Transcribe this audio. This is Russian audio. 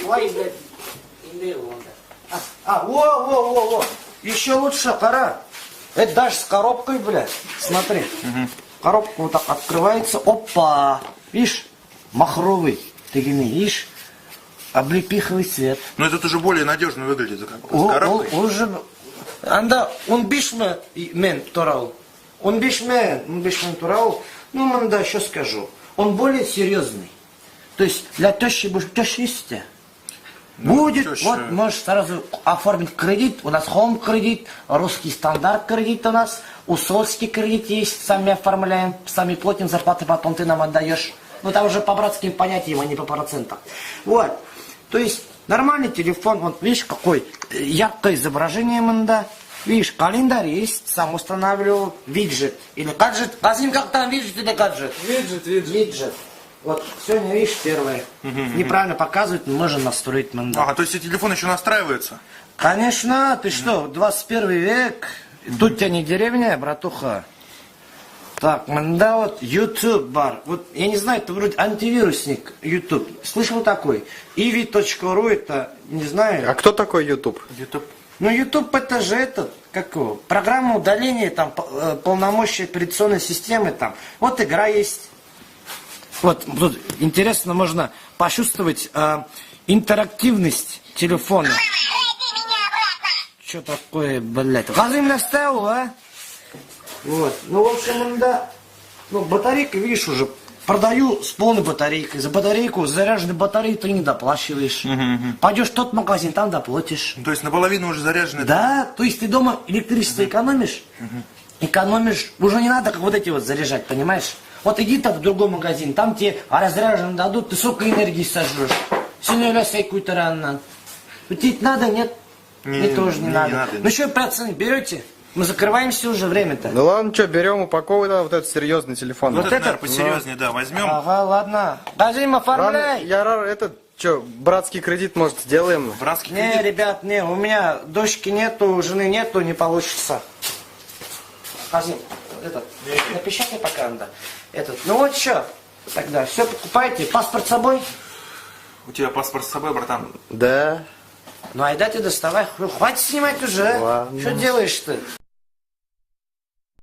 Ой, блядь. Во. Еще лучше, пора. Это даже с коробкой, блядь. Смотри. Коробка вот так открывается. Опа. Видишь? Махровый. Ты видишь? Облепиховый цвет. Но этот уже более надежно выглядит. Как с коробкой. Уже... Анда, он бишме мен турал. Он бишме турал. Ну, манда, еще скажу. Он более серьезный. То есть для тещи будешь, теща есть у тебя? Будет, теща... вот можешь сразу оформить кредит. У нас Home кредит, русский стандарт кредит у нас, усольский кредит есть, сами оформляем, сами платим зарплаты, потом ты нам отдаешь. Ну там уже по братским понятиям, а не по процентам. Вот, то есть нормальный телефон, вот видишь какой яркое изображение мында. Видишь, календарь есть, сам устанавливал, виджет. Или гаджет. Казим, как там виджет или гаджет? Виджет. Вот, сегодня, видишь, первое. Неправильно показывает, мы можем настроить манда. Ага, то есть и телефон еще настраивается? Конечно, ты что, 21 век. Тут тебя не деревня, братуха. Так, манда вот, YouTube бар. Вот, я не знаю, это вроде антивирусник YouTube. Слышал такой? ivi.ru, это, не знаю. А кто такой YouTube? YouTube. Ну, YouTube это же этот, как его, программа удаления, там, полномочия операционной системы, там. Вот игра есть. Вот, тут интересно, можно почувствовать интерактивность телефона. Что такое, блядь? Газым наставил, а? Вот, ну, в общем, да. Ну, батарейка, видишь, уже продаю с полной батарейкой. За батарейку, с заряженной батареей ты не доплачиваешь. Пойдешь в тот магазин, там доплатишь. То есть наполовину уже заряженный? Да, то есть ты дома электричество экономишь. Экономишь, уже не надо как вот эти вот заряжать, понимаешь? Вот иди так в другой магазин, там тебе разряженно дадут, ты сколько энергии сожрешь. Сегодня ля секует рано. Тебе надо, нет? Мне тоже не надо. Ну что, пацаны, берете? Мы закрываемся уже, время-то. Ну ладно, что, берем, упаковывай вот этот серьезный телефон. Вот Вот это, этот? наверное, посерьезнее, да, возьмем. Ага, ладно. Газим, оформляй. Этот, что, братский кредит, может, сделаем? Братский Не, кредит. ребят, не, у меня дочки нету, жены нету, не получится. Газим, этот, напечатай пока, да. Этот, ну вот что, тогда, все покупаете, паспорт с собой? У тебя паспорт с собой, братан? Да. Ну, айда ты доставай, хватит снимать уже. Ладно. Что делаешь ты?